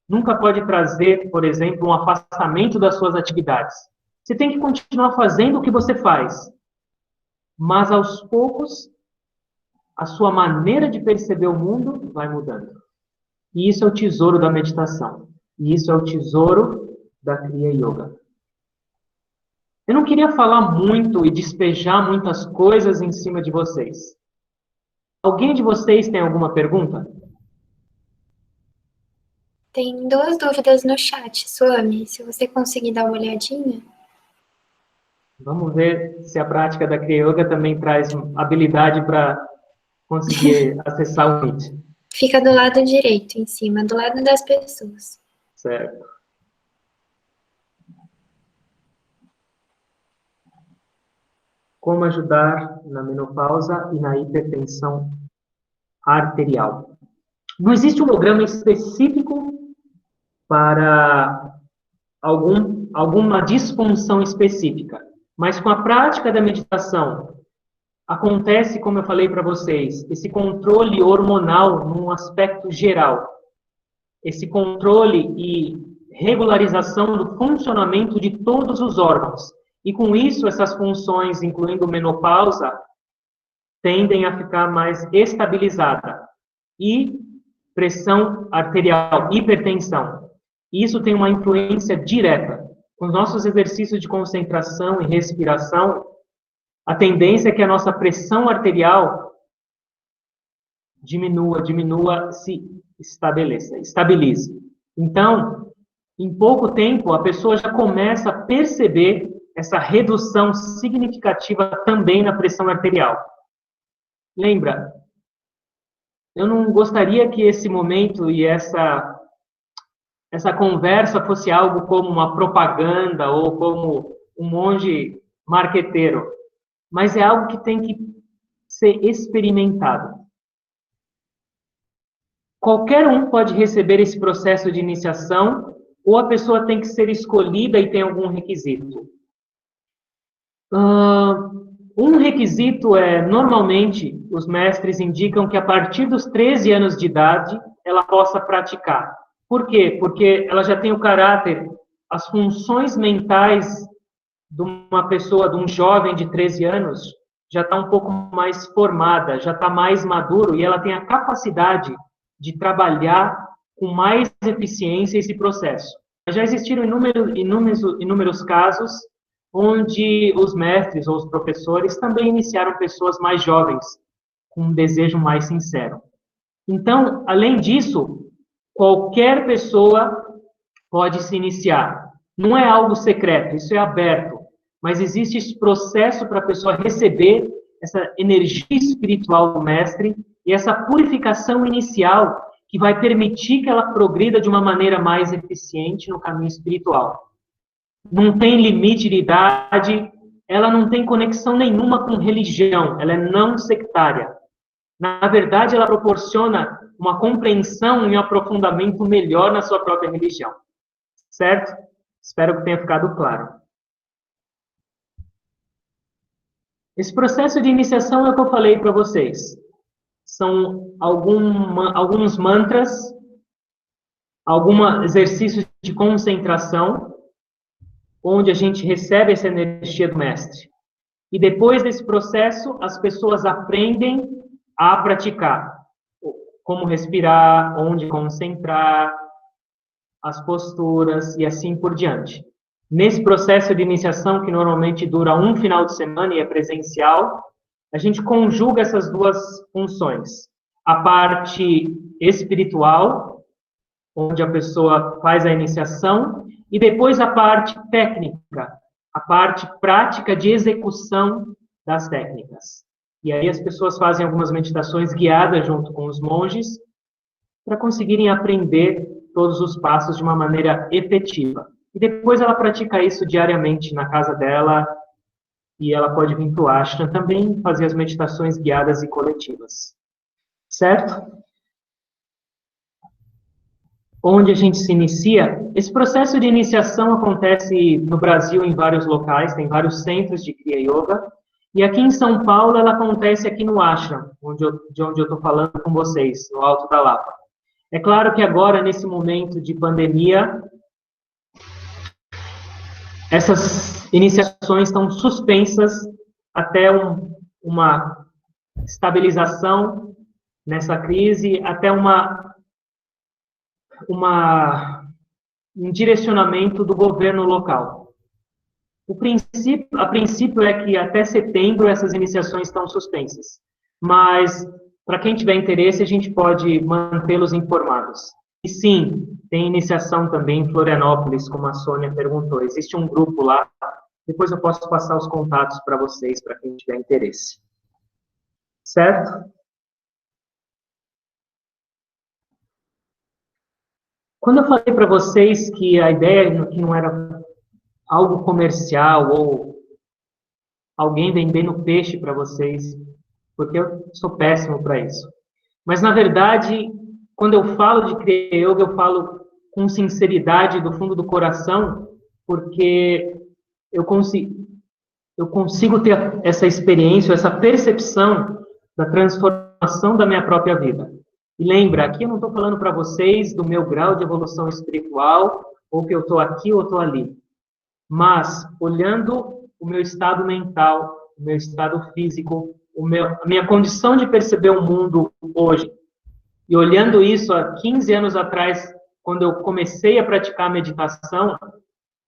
nunca pode trazer, por exemplo, um afastamento das suas atividades. Você tem que continuar fazendo o que você faz, mas aos poucos a sua maneira de perceber o mundo vai mudando. E isso é o tesouro da meditação. E isso é o tesouro da Kriya Yoga. Eu não queria falar muito e despejar muitas coisas em cima de vocês. Alguém de vocês tem alguma pergunta? Tem 2 dúvidas no chat, Swami, se você conseguir dar uma olhadinha. Vamos ver se a prática da Kriya Yoga também traz habilidade para conseguir acessar o Meet. Fica do lado direito, em cima, do lado das pessoas. Certo. Como ajudar na menopausa e na hipertensão arterial? Não existe um programa específico para alguma disfunção específica, mas com a prática da meditação, acontece, como eu falei para vocês, esse controle hormonal num aspecto geral. Esse controle e regularização do funcionamento de todos os órgãos. E com isso, essas funções, incluindo menopausa, tendem a ficar mais estabilizadas. E pressão arterial, hipertensão. Isso tem uma influência direta. Com os nossos exercícios de concentração e respiração, a tendência é que a nossa pressão arterial diminua, se estabilize. Então, em pouco tempo, a pessoa já começa a perceber essa redução significativa também na pressão arterial. Lembra, eu não gostaria que esse momento e essa conversa fosse algo como uma propaganda ou como um monge marqueteiro, mas é algo que tem que ser experimentado. Qualquer um pode receber esse processo de iniciação ou a pessoa tem que ser escolhida e tem algum requisito. Um requisito é, normalmente, os mestres indicam que a partir dos 13 anos de idade, ela possa praticar. Por quê? Porque ela já tem o caráter, as funções mentais de uma pessoa, de um jovem de 13 anos, já está um pouco mais formada, já está mais maduro e ela tem a capacidade de trabalhar com mais eficiência esse processo. Já existiram inúmeros casos onde os mestres ou os professores também iniciaram pessoas mais jovens, com um desejo mais sincero. Então, além disso, qualquer pessoa pode se iniciar. Não é algo secreto, isso é aberto. Mas existe esse processo para a pessoa receber essa energia espiritual do mestre e essa purificação inicial que vai permitir que ela progrida de uma maneira mais eficiente no caminho espiritual. Não tem limite de idade, ela não tem conexão nenhuma com religião, ela é não sectária. Na verdade, ela proporciona uma compreensão e um aprofundamento melhor na sua própria religião. Certo? Espero que tenha ficado claro. Esse processo de iniciação é o que eu falei para vocês. São alguns mantras, alguns exercícios de concentração, onde a gente recebe essa energia do mestre. E depois desse processo, as pessoas aprendem a praticar. como respirar, onde concentrar, as posturas e assim por diante. Nesse processo de iniciação, que normalmente dura um final de semana e é presencial, a gente conjuga essas duas funções. A parte espiritual, onde a pessoa faz a iniciação, e depois a parte técnica, a parte prática de execução das técnicas. E aí as pessoas fazem algumas meditações guiadas junto com os monges para conseguirem aprender todos os passos de uma maneira efetiva. E depois ela pratica isso diariamente na casa dela, e ela pode vir para o ashram também fazer as meditações guiadas e coletivas. Certo? Onde a gente se inicia, esse processo de iniciação acontece no Brasil em vários locais, tem vários centros de Kriya Yoga, e aqui em São Paulo ela acontece aqui no ashram, de onde eu estou falando com vocês, no Alto da Lapa. É claro que agora, nesse momento de pandemia, essas iniciações estão suspensas até uma estabilização nessa crise, até um direcionamento do governo local. A princípio é que até setembro essas iniciações estão suspensas, mas para quem tiver interesse a gente pode mantê-los informados. E sim, tem iniciação também em Florianópolis, como a Sônia perguntou. Existe um grupo lá, depois eu posso passar os contatos para vocês, para quem tiver interesse. Certo? Quando eu falei para vocês que a ideia que não era algo comercial ou alguém vendendo peixe para vocês, porque eu sou péssimo para isso. Mas, na verdade, quando eu falo de Kriya Yoga, eu falo com sinceridade do fundo do coração, porque eu consigo ter essa experiência, essa percepção da transformação da minha própria vida. E lembra, aqui eu não estou falando para vocês do meu grau de evolução espiritual, ou que eu estou aqui ou estou ali. Mas, olhando o meu estado mental, o meu estado físico, a minha condição de perceber o mundo hoje, e olhando isso há 15 anos atrás, quando eu comecei a praticar a meditação,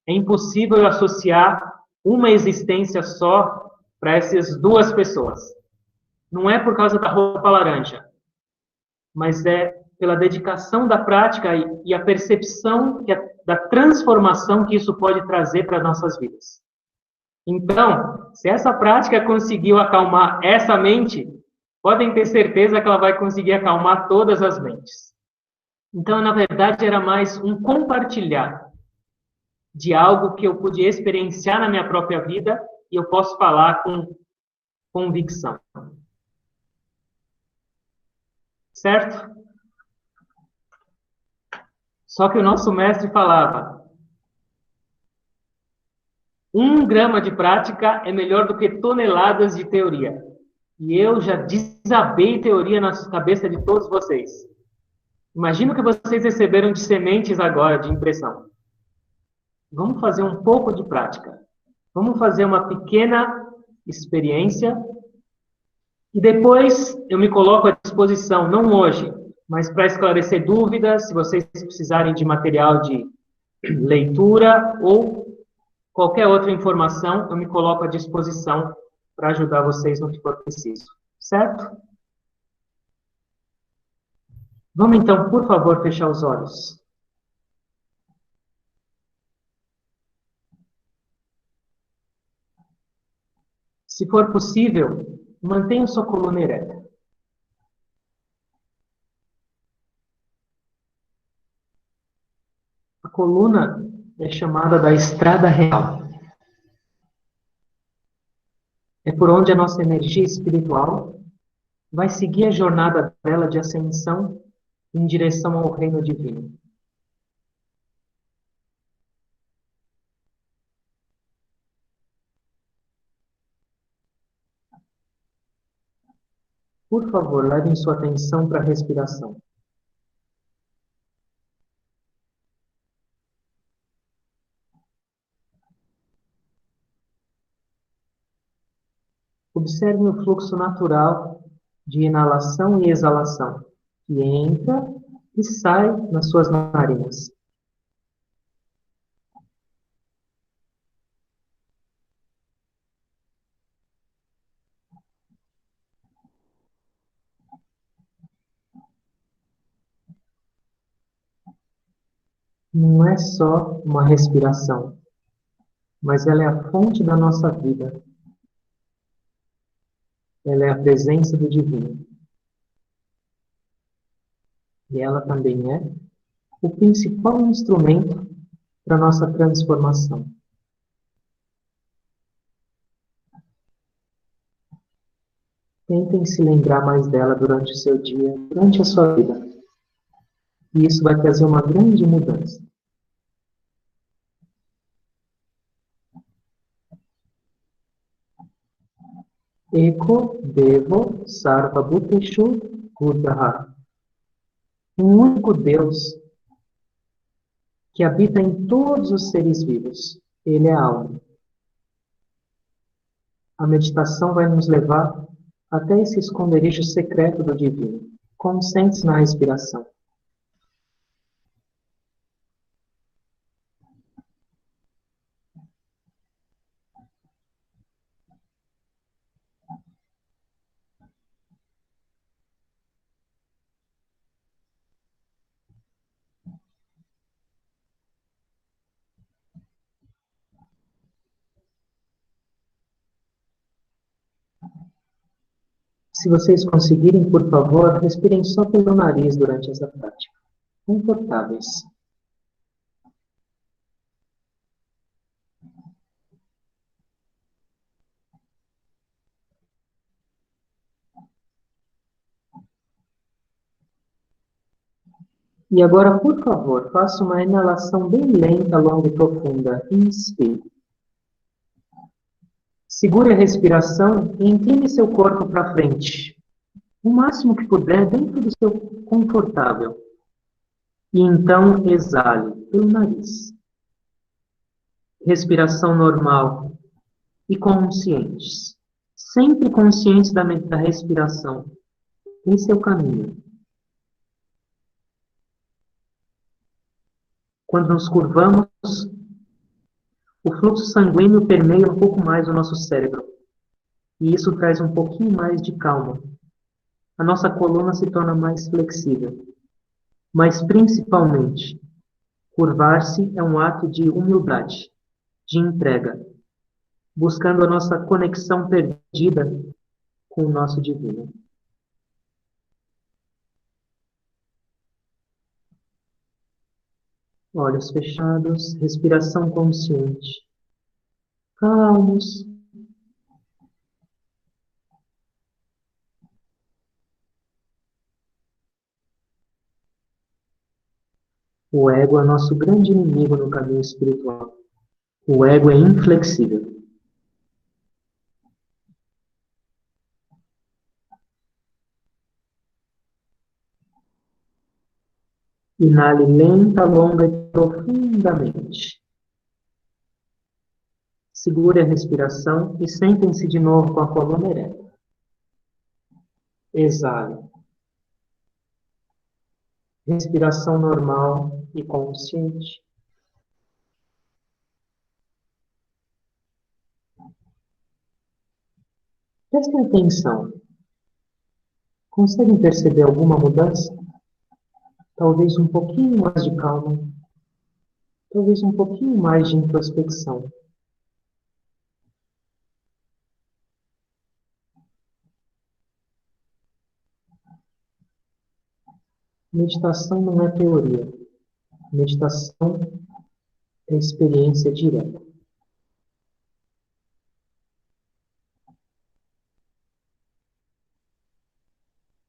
é impossível eu associar uma existência só para essas duas pessoas. Não é por causa da roupa laranja, mas é pela dedicação da prática e a percepção da transformação que isso pode trazer para as nossas vidas. Então, se essa prática conseguiu acalmar essa mente, podem ter certeza que ela vai conseguir acalmar todas as mentes. Então, na verdade, era mais um compartilhar de algo que eu pude experienciar na minha própria vida e eu posso falar com convicção. Certo? Só que o nosso mestre falava: 1 grama de prática é melhor do que toneladas de teoria. E eu já desabei teoria na cabeça de todos vocês. Imagino que vocês receberam de sementes agora, de impressão. Vamos fazer um pouco de prática. Vamos fazer uma pequena experiência e depois eu me coloco à disposição, não hoje, mas para esclarecer dúvidas, se vocês precisarem de material de leitura ou qualquer outra informação, eu me coloco à disposição para ajudar vocês no que for preciso. Certo? Vamos então, por favor, fechar os olhos. Se for possível, mantenha sua coluna ereta. A coluna é chamada da estrada real. É por onde a nossa energia espiritual vai seguir a jornada dela de ascensão em direção ao reino divino. Por favor, levem sua atenção para a respiração. Observem o fluxo natural de inalação e exalação que entra e sai nas suas narinas. Não é só uma respiração, mas ela é a fonte da nossa vida. Ela é a presença do divino. E ela também é o principal instrumento para a nossa transformação. Tentem se lembrar mais dela durante o seu dia, durante a sua vida. E isso vai trazer uma grande mudança. Eko Devo Sarva Bhuteshu Buddha. Um único Deus que habita em todos os seres vivos. Ele é a alma. A meditação vai nos levar até esse esconderijo secreto do divino. Concentre-se na respiração. Se vocês conseguirem, por favor, respirem só pelo nariz durante essa prática. Confortáveis. E agora, por favor, faça uma inalação bem lenta, longa e profunda. Inspire. Segure a respiração e incline seu corpo para frente. O máximo que puder, dentro do seu confortável. E então, exale pelo nariz. Respiração normal e conscientes. Sempre conscientes da respiração. Esse é o caminho. Quando nos curvamos, o fluxo sanguíneo permeia um pouco mais o nosso cérebro. E isso traz um pouquinho mais de calma. A nossa coluna se torna mais flexível. Mas, principalmente, curvar-se é um ato de humildade, de entrega, buscando a nossa conexão perdida com o nosso divino. Olhos fechados, respiração consciente. Calmos. O ego é nosso grande inimigo no caminho espiritual. O ego é inflexível. Inale lenta, longa e profundamente. Segure a respiração e sentem-se de novo com a coluna ereta. Exale. Respiração normal e consciente. Prestem atenção. Conseguem perceber alguma mudança? Talvez um pouquinho mais de calma. Talvez um pouquinho mais de introspecção. Meditação não é teoria. Meditação é experiência direta.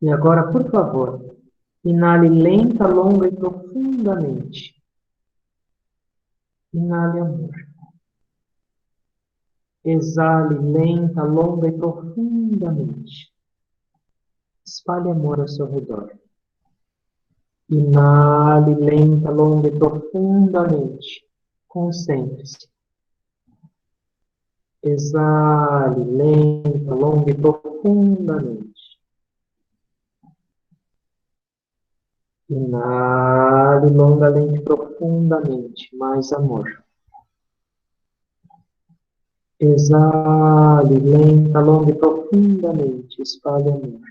E agora, por favor, inale lenta, longa e profundamente. Inale amor. Exale lenta, longa e profundamente. Espalhe amor ao seu redor. Inale lenta, longa e profundamente. Concentre-se. Exale lenta, longa e profundamente. Inale longamente, profundamente, mais amor. Exale, lenta, longa e profundamente, espalhe amor.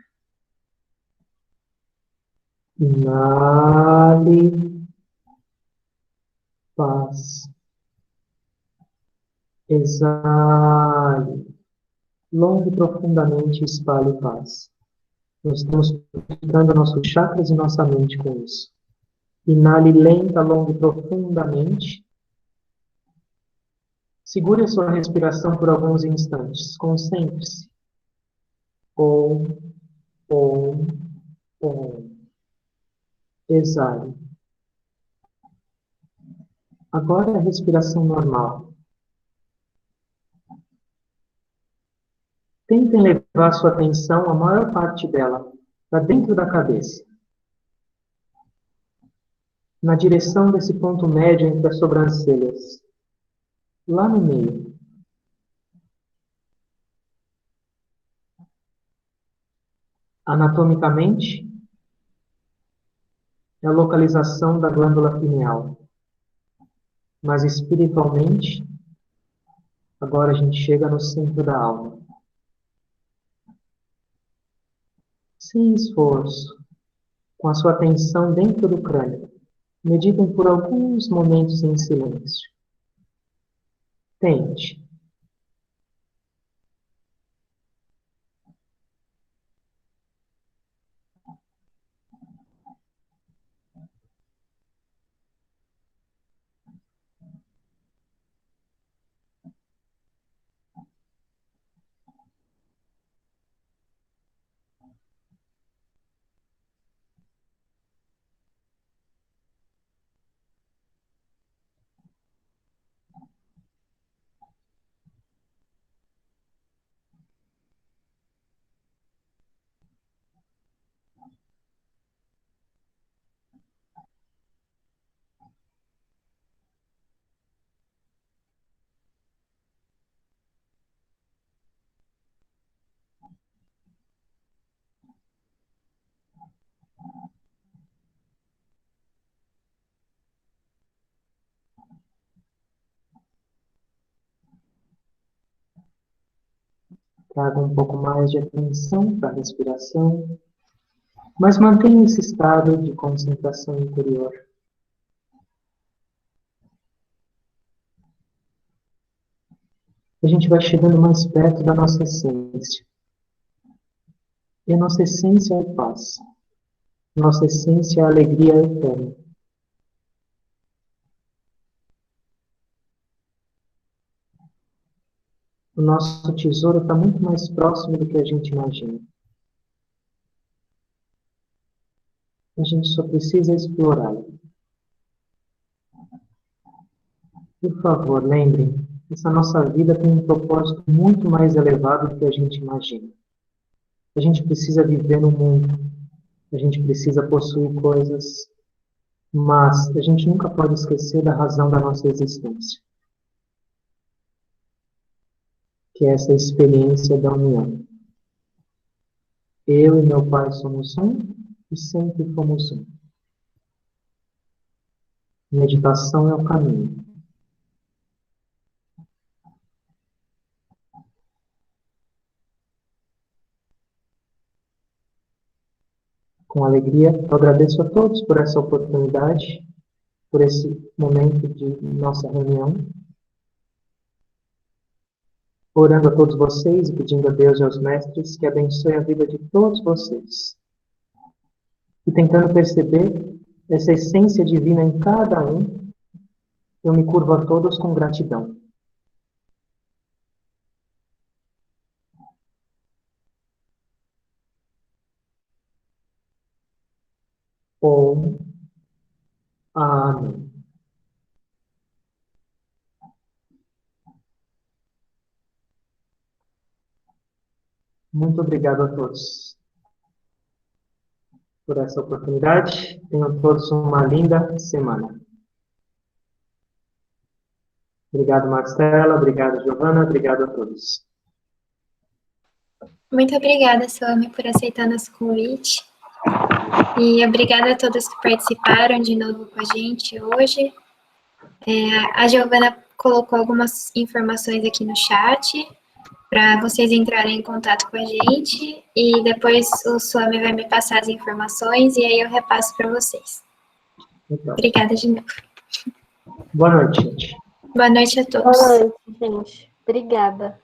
Inale, paz. Exale, longa e profundamente, espalhe paz. Nós estamos purificando nossos chakras e nossa mente com isso. Inale lenta, longa e profundamente. Segure a sua respiração por alguns instantes. Concentre-se. Om, om, om. Exale. Agora é a respiração normal. Tentem levar sua atenção, a maior parte dela, para dentro da cabeça. Na direção desse ponto médio entre as sobrancelhas. Lá no meio. Anatomicamente, é a localização da glândula pineal. Mas espiritualmente, agora a gente chega no centro da alma. Sem esforço, com a sua atenção dentro do crânio, meditem por alguns momentos em silêncio. Tente. Traga um pouco mais de atenção para a respiração, mas mantenha esse estado de concentração interior. A gente vai chegando mais perto da nossa essência. E a nossa essência é paz. Nossa essência é alegria eterna. O nosso tesouro está muito mais próximo do que a gente imagina. A gente só precisa explorá-lo. Por favor, lembrem, essa nossa vida tem um propósito muito mais elevado do que a gente imagina. A gente precisa viver no mundo. A gente precisa possuir coisas. Mas a gente nunca pode esquecer da razão da nossa existência. Que é essa experiência da união. Eu e meu Pai somos um e sempre fomos um. Meditação é o caminho. Com alegria, eu agradeço a todos por essa oportunidade, por esse momento de nossa reunião. Orando a todos vocês e pedindo a Deus e aos mestres que abençoe a vida de todos vocês. E tentando perceber essa essência divina em cada um, eu me curvo a todos com gratidão. Om. Amém. Muito obrigado a todos por essa oportunidade. Tenham todos uma linda semana. Obrigado, Marcela. Obrigado, Giovana. Obrigado a todos. Muito obrigada, Swami, por aceitar nosso convite. E obrigada a todos que participaram de novo com a gente hoje. A Giovana colocou algumas informações aqui no chat para vocês entrarem em contato com a gente e depois o Swami vai me passar as informações e aí eu repasso para vocês. Então, Obrigada de novo. boa noite, gente. Boa noite a todos. Boa noite, gente. Obrigada.